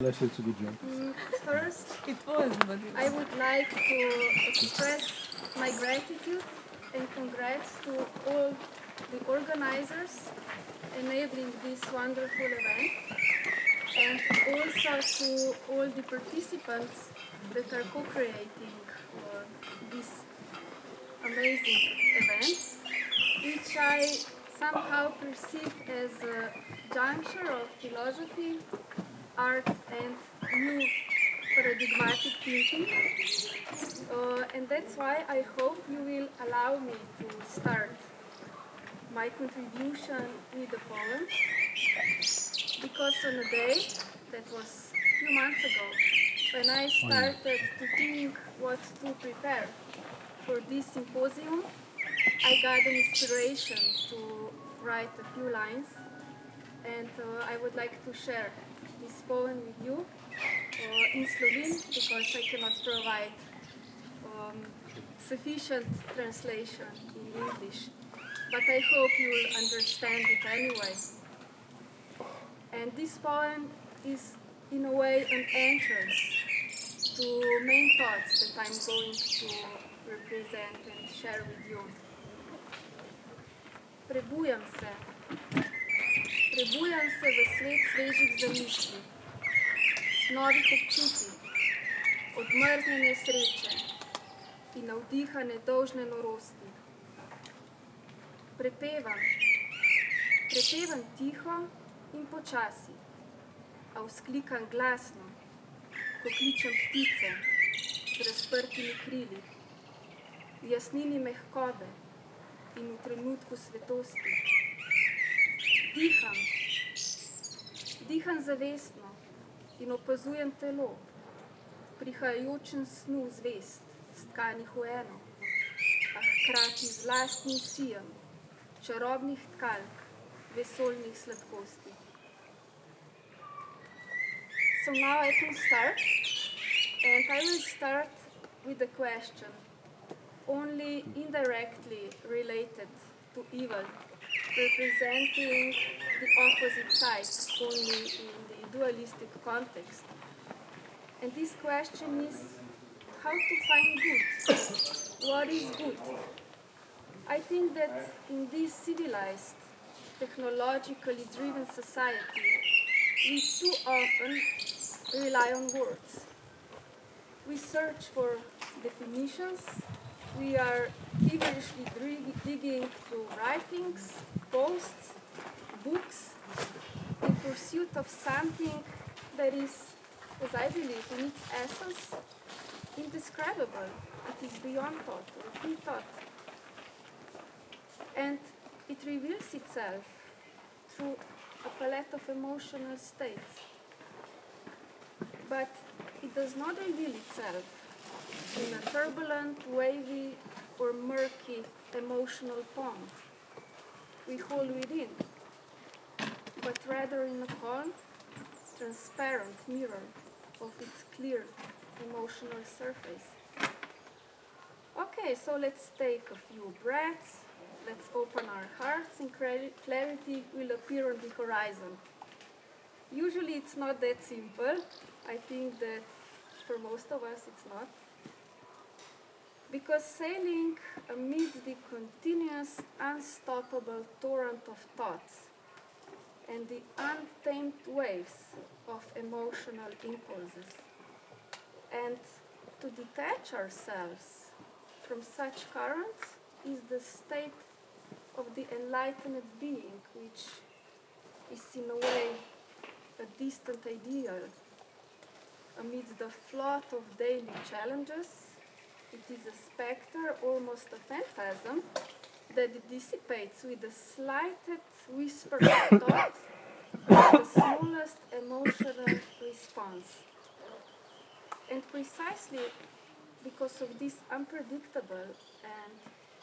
Actually, it's a good job. First, It was, but I would like to express my gratitude and congrats to all the organizers enabling this wonderful event, and also to all the participants that are co-creating this amazing event, which I somehow perceive as a juncture of philosophy, art, and new paradigmatic thinking. And that's why I hope you will allow me to start my contribution with a poem, because on a day that was a few months ago, when I started to think what to prepare for this symposium, I got an inspiration to write a few lines, and I would like to share this poem with you in Slovene, because I cannot provide sufficient translation in English, but I hope you will understand it anyway. And this poem is, in a way, an entrance to main thoughts that I'm going to represent and share with you. Prebujam se. Prebujam se v svet svežih zamisli, novih občutij, odmrznjene sreče in navdihane dolžne norosti. Prepevam tiho in počasi, a vzklikam glasno, ko kličem ptice z razprtimi krili, v jasnini mehkobe in v trenutku svetosti. Diham zavestno in opazujem telo, prihajajočem snu zvest, stkanih v eno, a hkrati z lastnim sijem čarobnih tkalk, vesoljnih sladkosti. So now I can start, and I will start with a question only indirectly related to evil, representing the opposite side only in the dualistic context. And this question is how to find good. What is good? I think that in this civilized, technologically driven society, we too often rely on words. We search for definitions. We are feverishly digging through writings, posts, books, in pursuit of something that is, as I believe, in its essence, indescribable. It is beyond thought or pre-thought. And it reveals itself through a palette of emotional states. But it does not reveal itself in a turbulent, wavy, or murky emotional pond we hold within, but rather in a calm, transparent mirror of its clear emotional surface. Okay, so let's take a few breaths. Let's open our hearts, and clarity will appear on the horizon. Usually it's not that simple. I think that for most of us it's not. Because sailing amidst the continuous, unstoppable torrent of thoughts and the untamed waves of emotional impulses, and to detach ourselves from such currents is the state of the enlightened being, which is in a way a distant ideal. Amidst the flood of daily challenges, it is a specter, almost a phantasm, that dissipates with the slightest whisper of thought, the smallest emotional response. And precisely because of these unpredictable and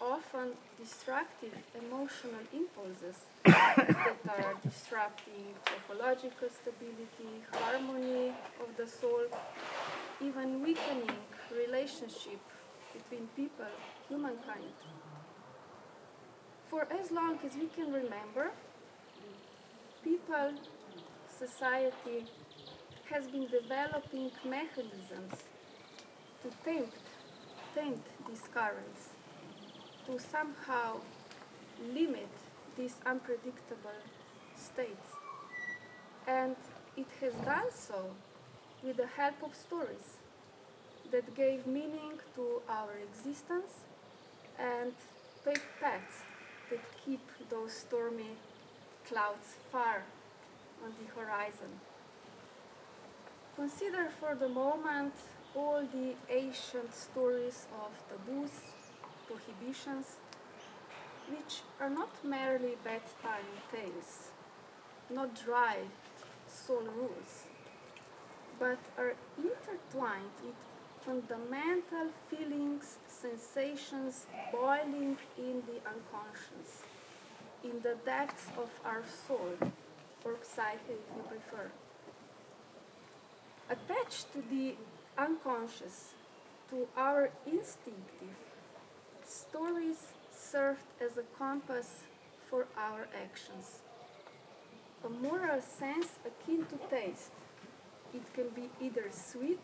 often destructive emotional impulses that are disrupting psychological stability, harmony of the soul, even weakening relationship between people, humankind. For as long as we can remember, people, society has been developing mechanisms to tempt these currents, to somehow limit these unpredictable states. And it has done so with the help of stories that gave meaning to our existence and take paths that keep those stormy clouds far on the horizon. Consider for the moment all the ancient stories of taboos, prohibitions, which are not merely bedtime tales, not dry soul rules, but are intertwined with fundamental feelings, sensations boiling in the unconscious, in the depths of our soul, or psyche if you prefer. Attached to the unconscious, to our instinctive, stories served as a compass for our actions. A moral sense akin to taste. It can be either sweet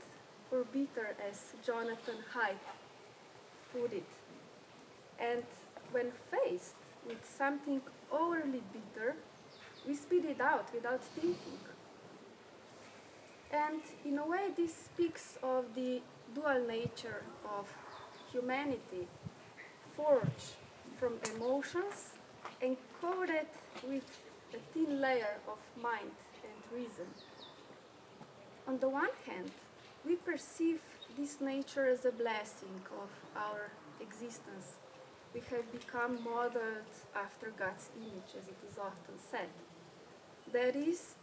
or bitter, as Jonathan Haidt put it. And when faced with something overly bitter, we spit it out without thinking. And in a way, this speaks of the dual nature of humanity, forged from emotions and coated with a thin layer of mind and reason. On the one hand, we perceive this nature as a blessing of our existence. We have become modeled after God's image, as it is often said. That is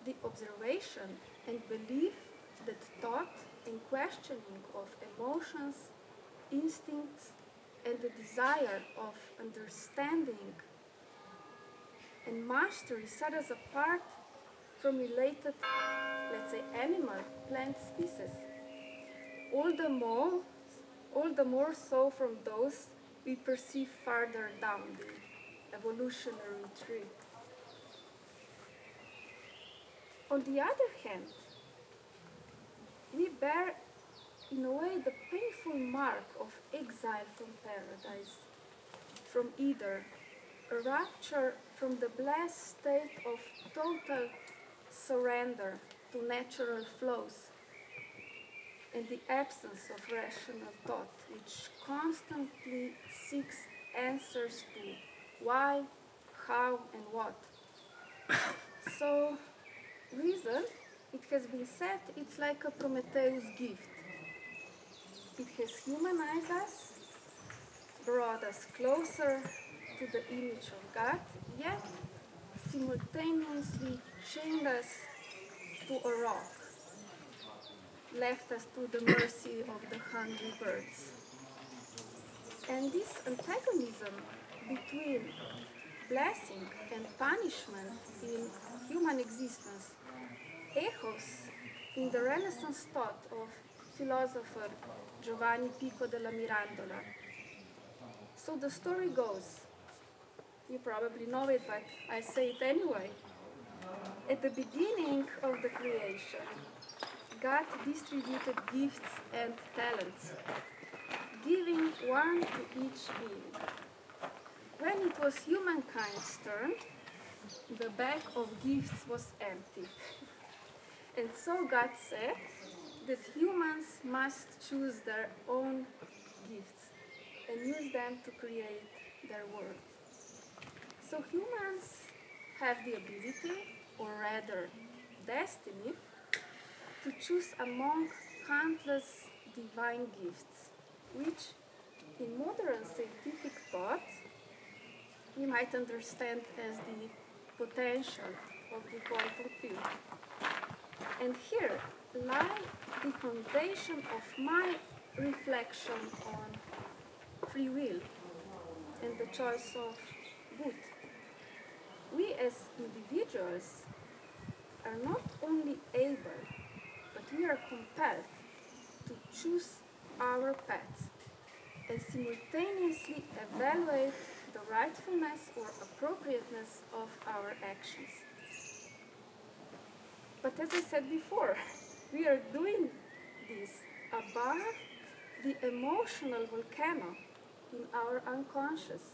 the observation and belief that thought and questioning of emotions, instincts, and the desire of understanding and mastery set us apart from related, let's say, animal, plant species. All the more so from those we perceive farther down the evolutionary tree. On the other hand, we bear, in a way, the painful mark of exile from paradise, from either a rapture from the blessed state of total surrender to natural flows and the absence of rational thought, which constantly seeks answers to why, how, and what. So, reason, it has been said, it's like a Prometheus gift. It has humanized us, brought us closer to the image of God, yet simultaneously chained us to a rock, left us to the mercy of the hungry birds. And this antagonism between blessing and punishment in human existence echoes in the Renaissance thought of philosopher Giovanni Pico della Mirandola. So the story goes, you probably know it, but I say it anyway. At the beginning of the creation, God distributed gifts and talents, giving one to each being. When it was humankind's turn, the bag of gifts was empty. And so God said that humans must choose their own gifts and use them to create their world. So humans have the ability, or rather destiny, to choose among countless divine gifts, which in modern scientific thought we might understand as the potential of the quantum field. And here lies the foundation of my reflection on free will and the choice of good. We as individuals are not only able, but we are compelled to choose our paths and simultaneously evaluate the rightfulness or appropriateness of our actions. But as I said before, we are doing this above the emotional volcano in our unconscious,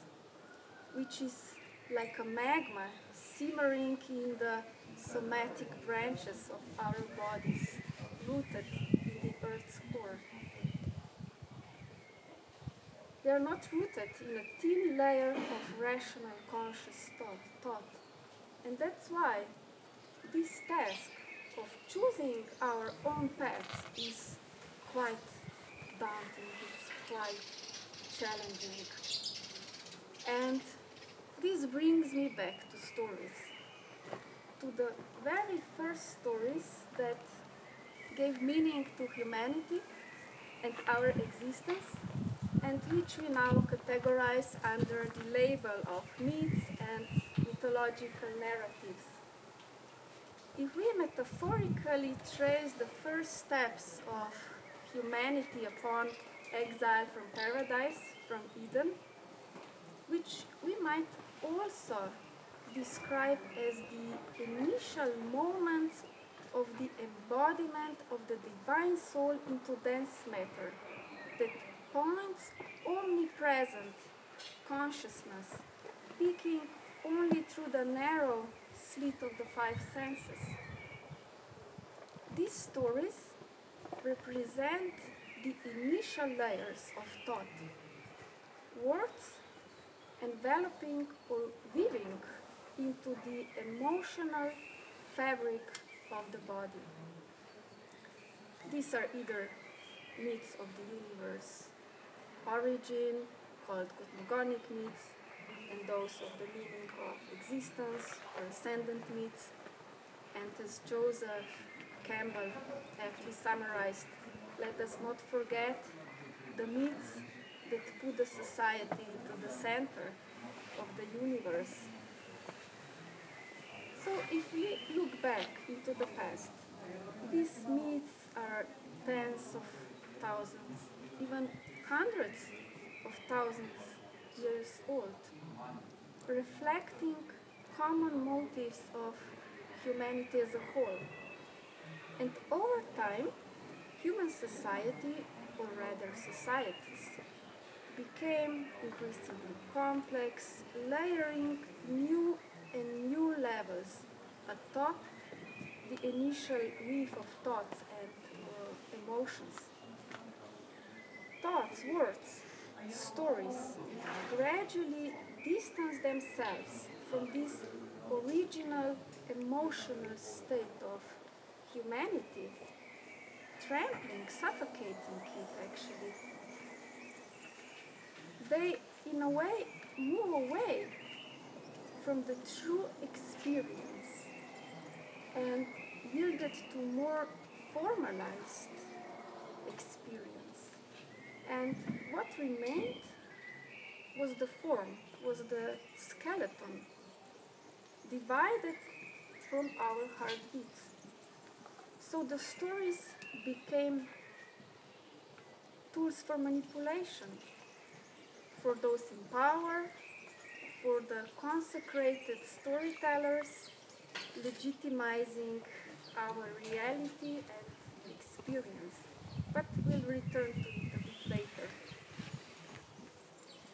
which is like a magma simmering in the somatic branches of our bodies, rooted in the Earth's core. They are not rooted in a thin layer of rational conscious thought. And that's why this task of choosing our own paths is quite daunting, it's quite challenging. And this brings me back to stories, to the very first stories that gave meaning to humanity and our existence, and which we now categorize under the label of myths and mythological narratives. If we metaphorically trace the first steps of humanity upon exile from paradise, from Eden, which we might also describe as the initial moment of the embodiment of the divine soul into dense matter that points omnipresent consciousness, peeking only through the narrow slit of the five senses. These stories represent the initial layers of thought, words enveloping or weaving into the emotional fabric of the body. These are either myths of the universe origin, called cosmogonic myths, and those of the meaning of existence, transcendent myths. And as Joseph Campbell aptly summarized, let us not forget the myths that put the society into the center of the universe. So if we look back into the past, these myths are tens of thousands, even hundreds of thousands years old, reflecting common motives of humanity as a whole. And over time, human society, or rather societies, became increasingly complex, layering new and new levels atop the initial weave of thoughts and emotions. Thoughts, words, stories gradually distance themselves from this original emotional state of humanity, trampling, suffocating it actually. They, in a way, move away from the true experience and yielded to more formalized experience. And what remained was the form, was the skeleton, divided from our heartbeats. So the stories became tools for manipulation, for those in power, for the consecrated storytellers, legitimizing our reality and experience. But we'll return to it a bit later.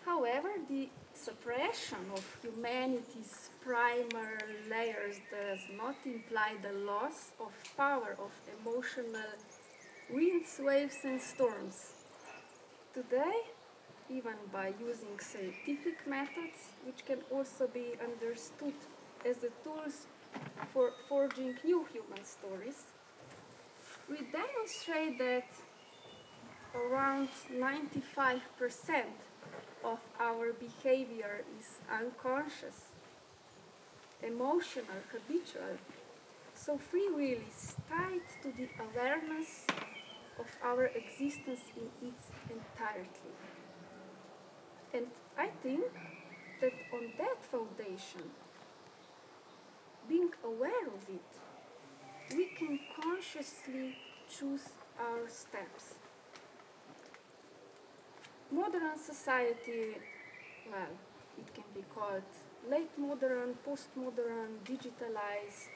However, the suppression of humanity's primary layers does not imply the loss of power of emotional winds, waves, and storms. Today, even by using scientific methods, which can also be understood as the tools for forging new human stories, we demonstrate that around 95% of our behavior is unconscious, emotional, habitual. So free will is tied to the awareness of our existence in its entirety. And I think that on that foundation, being aware of it, we can consciously choose our steps. Modern society, well, it can be called late modern, postmodern, digitalized,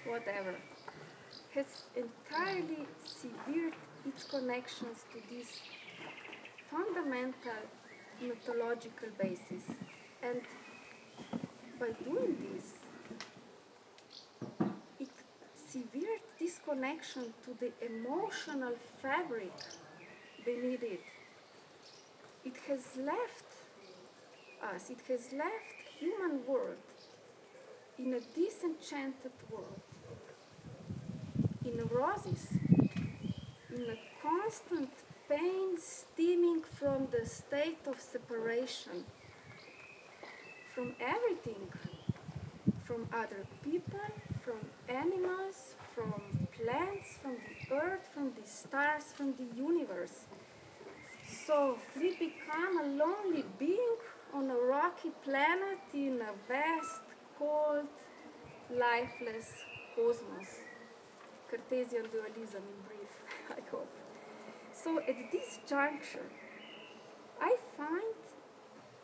whatever, has entirely severed its connections to this fundamental mythological basis. And by doing this, it severed this connection to the emotional fabric beneath it. It has left us, it has left human world in a disenchanted world, in neurosis, in a constant pain stemming from the state of separation from everything, from other people, from animals, from plants, from the earth, from the stars, from the universe. So we become a lonely being on a rocky planet in a vast, cold, lifeless cosmos. Cartesian dualism in brief, I hope. So at this juncture, I find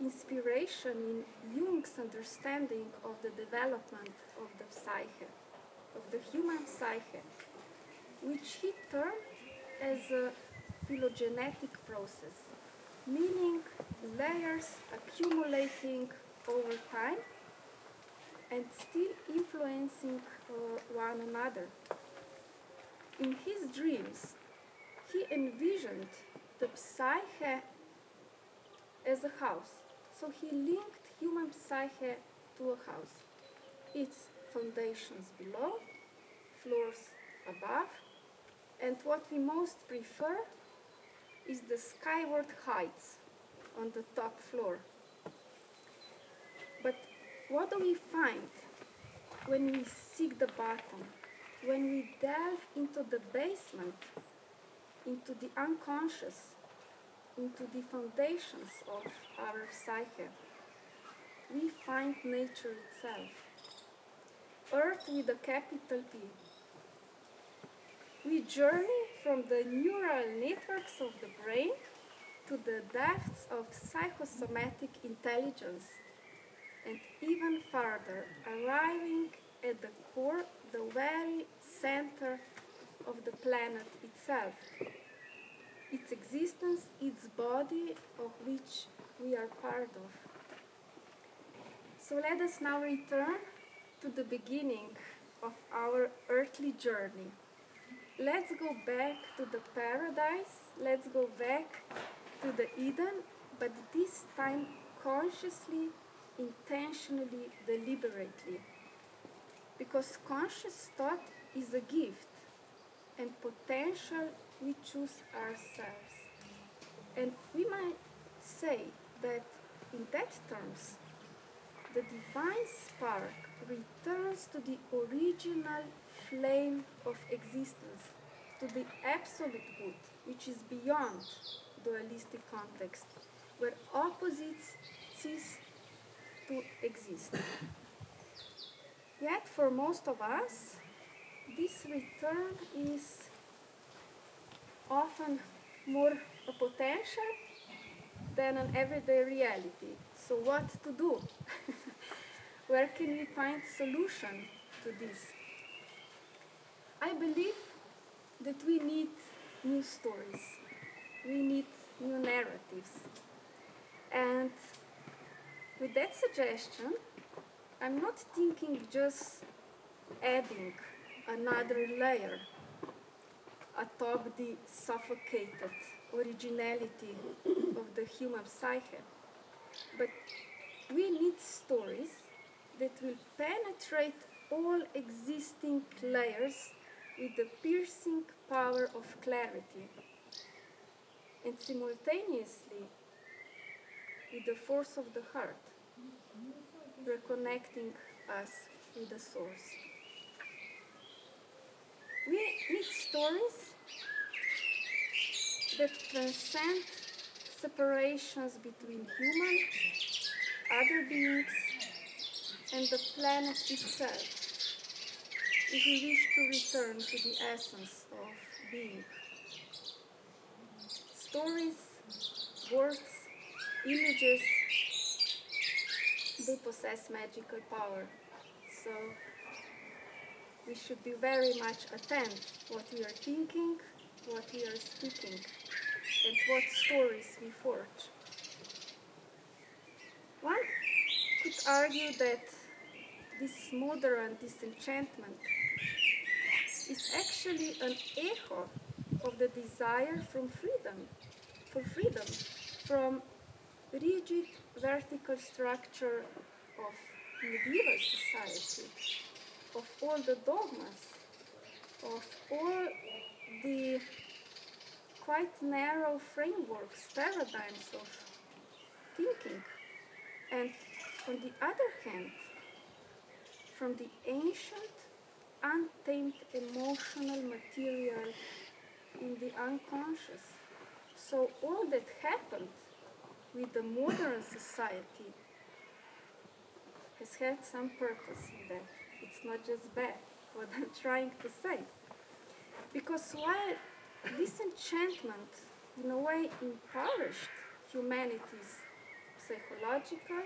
inspiration in Jung's understanding of the development of the psyche, of the human psyche, which he termed as a phylogenetic process, meaning layers accumulating over time and still influencing one another. In his dreams, he envisioned the psyche as a house. So he linked human psyche to a house. Its foundations below, floors above, and what we most prefer is the skyward heights on the top floor. But what do we find when we seek the bottom, when we delve into the basement, into the unconscious, into the foundations of our psyche? We find nature itself, Earth with a capital E. We journey from the neural networks of the brain to the depths of psychosomatic intelligence, and even farther, arriving at the core, the very center of the planet itself, its existence, its body, of which we are part of. So let us now return to the beginning of our earthly journey. Let's go back to the paradise, let's go back to the Eden, but this time consciously, intentionally, deliberately. Because conscious thought is a gift, and potential we choose ourselves. And we might say that in that terms, the divine spark returns to the original flame of existence, to the absolute good, which is beyond dualistic context, where opposites cease to exist. Yet for most of us, this return is often more a potential than an everyday reality. So what to do? Where can we find solution to this? I believe that we need new stories. We need new narratives. And with that suggestion, I'm not thinking just adding another layer atop the suffocated originality of the human psyche, but we need stories that will penetrate all existing layers with the piercing power of clarity, and simultaneously with the force of the heart, reconnecting us with the source. We need stories that transcend separations between human, other beings, and the planet itself, if we wish to return to the essence of being. Stories, words, images, they possess magical power. So we should be very much attentive what we are thinking, what we are speaking, and what stories we forge. One could argue that this modern disenchantment is actually an echo of the desire for freedom, from rigid vertical structure of medieval society, of all the dogmas, of all the quite narrow frameworks, paradigms of thinking, and on the other hand, from the ancient, untamed emotional material in the unconscious. So all that happened with the modern society has had some purpose in that. It's not just bad, what I'm trying to say. Because while disenchantment, in a way, impoverished humanity's psychological,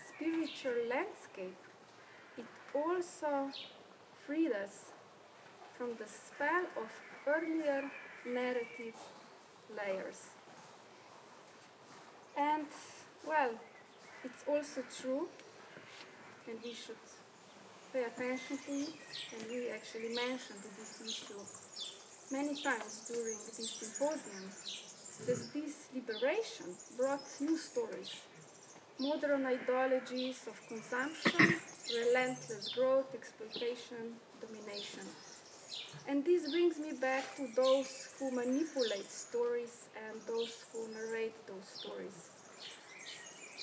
spiritual landscape, it also freed us from the spell of earlier narrative layers. And, well, it's also true, and we should pay attention to it, and we actually mentioned this issue many times during this symposium, that this liberation brought new stories, modern ideologies of consumption, relentless growth, exploitation, domination. And this brings me back to those who manipulate stories and those who narrate those stories.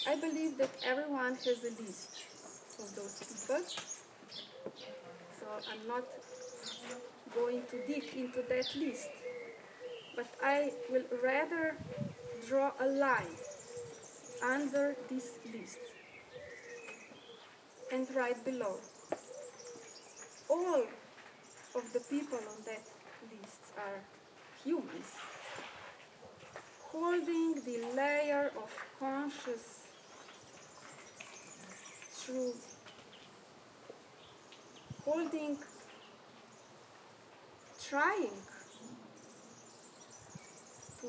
I believe that everyone has a list of those people, so I'm not going to dig into that list, but I will rather draw a line under this list and write below. All of the people on that list are humans, holding the layer of conscious truth, trying to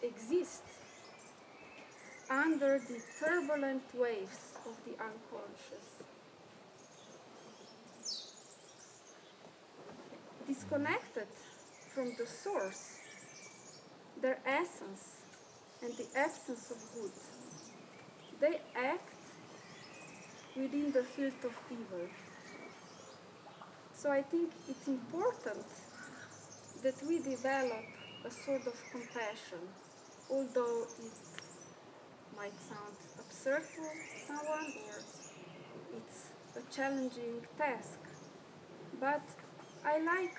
exist under the turbulent waves of the unconscious. Disconnected from the source, their essence, and the absence of good, they act within the field of evil. So I think it's important that we develop a sort of compassion, although it might sound absurd to someone or it's a challenging task. But I like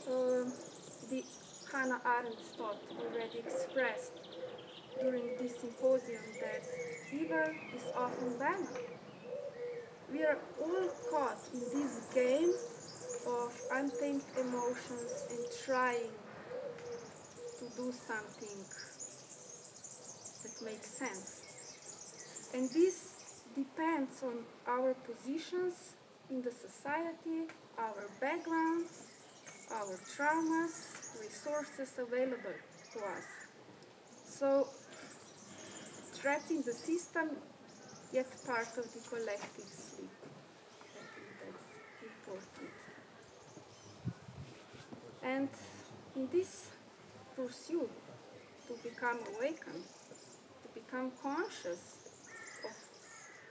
the Hannah Arendt's thought already expressed during this symposium that evil is often banal. We are all caught in this game of untamed emotions and trying to do something that makes sense. And this depends on our positions in the society, our backgrounds, our traumas, resources available to us. So, trapped in the system, yet part of the collective sleep. I think that's important. And in this pursuit to become awakened, to become conscious of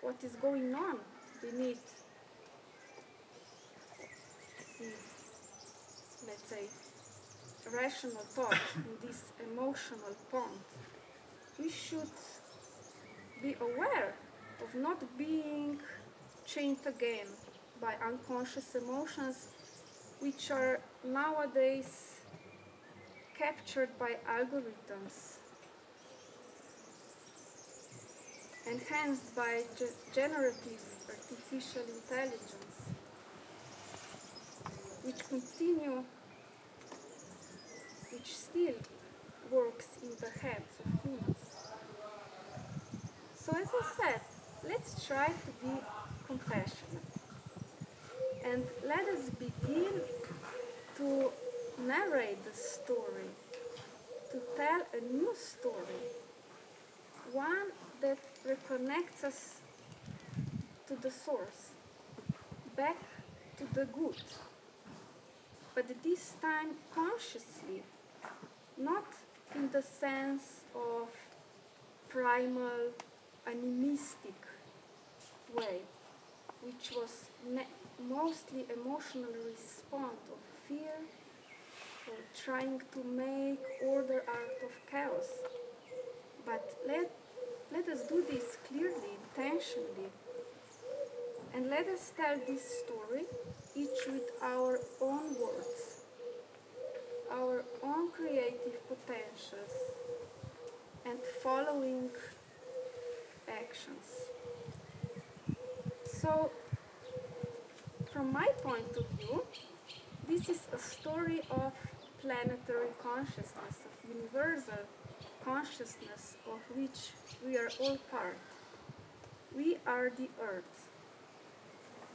what is going on beneath the, let's say, rational thought in this emotional pond, we should be aware of not being chained again by unconscious emotions which are nowadays captured by algorithms, enhanced by generative artificial intelligence, which still works in the heads of humans. So as I said, let's try to be compassionate And let us begin to narrate the story, to tell a new story, one that reconnects us to the source, back to the good, but this time consciously, not in the sense of primal, animistic way, which was mostly emotional response of fear or trying to make order out of chaos. But let us do this clearly, intentionally, and let us tell this story, each with our own words, our own creative potentials, and following actions. So, from my point of view, this is a story of planetary consciousness, of universal consciousness of which we are all part. We are the earth,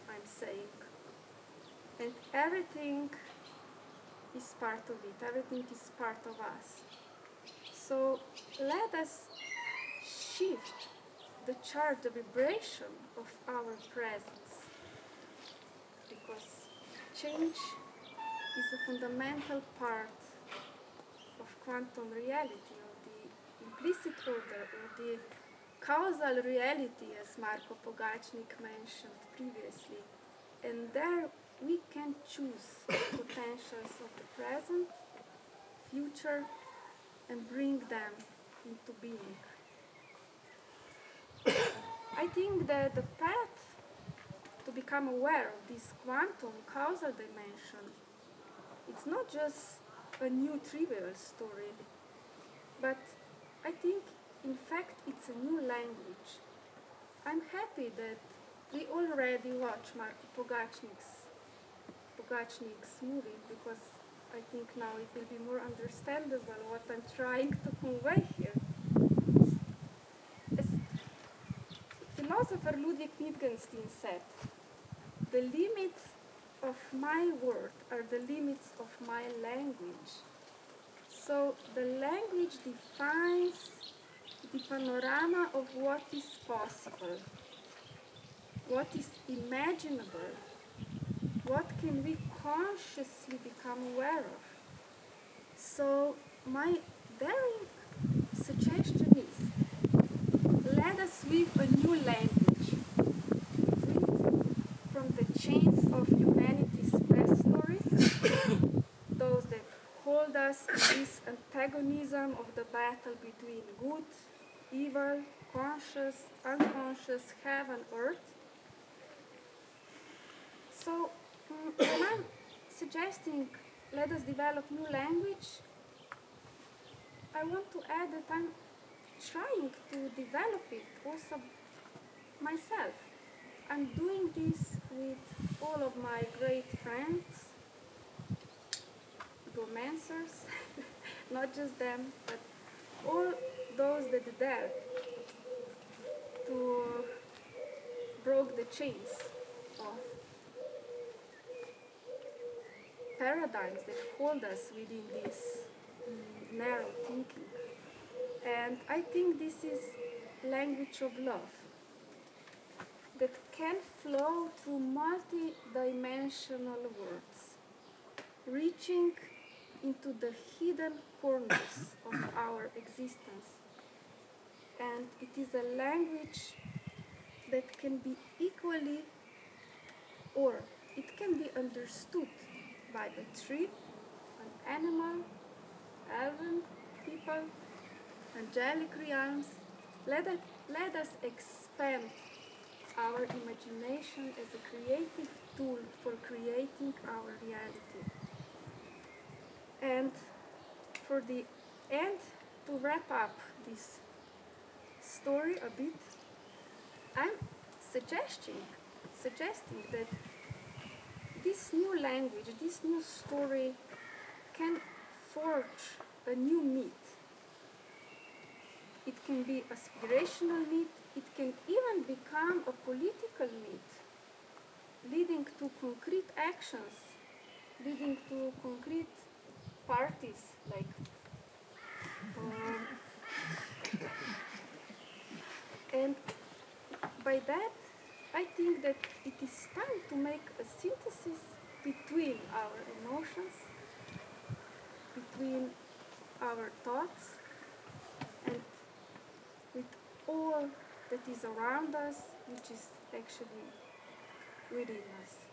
I'm saying, and everything is part of it, everything is part of us. So let us shift the charge, the vibration of our presence, because change is a fundamental part of quantum reality, of the implicit order, or the causal reality, as Marko Pogacnik mentioned previously. And there we can choose potentials of the present, future, and bring them into being. I think that the path to become aware of this quantum causal dimension, it's not just a new trivial story, but I think in fact it's a new language. I'm happy that we already watched Marko Pogacnik's movie, because I think now it will be more understandable what I'm trying to convey here. As philosopher Ludwig Wittgenstein said, the limits of my word are the limits of my language. So the language defines the panorama of what is possible, what is imaginable, what can we consciously become aware of. So my daring suggestion is, let us weave a new language, free from the chains of humanity's past stories, those that hold us in this antagonism of the battle between good, evil, conscious, unconscious, heaven, earth. So when I'm suggesting let us develop new language, I want to add that I'm trying to develop it also myself. I'm doing this with all of my great friends, romancers, not just them, but all those that dare to broke the chains of paradigms that hold us within this narrow thinking. And I think this is language of love that can flow through multi-dimensional words, reaching into the hidden corners of our existence. And it is a language that can be equally, or it can be understood by a tree, an animal, elven people, angelic realms. Let us expand our imagination as a creative tool for creating our reality. And for the end, to wrap up this story a bit, I'm suggesting that this new language, this new story can forge a new myth. It can be aspirational myth, it can even become a political myth. leading to concrete actions, leading to concrete parties, like and by that I think that it is time to make a synthesis between our emotions, between our thoughts, and with all that is around us, which is actually within us.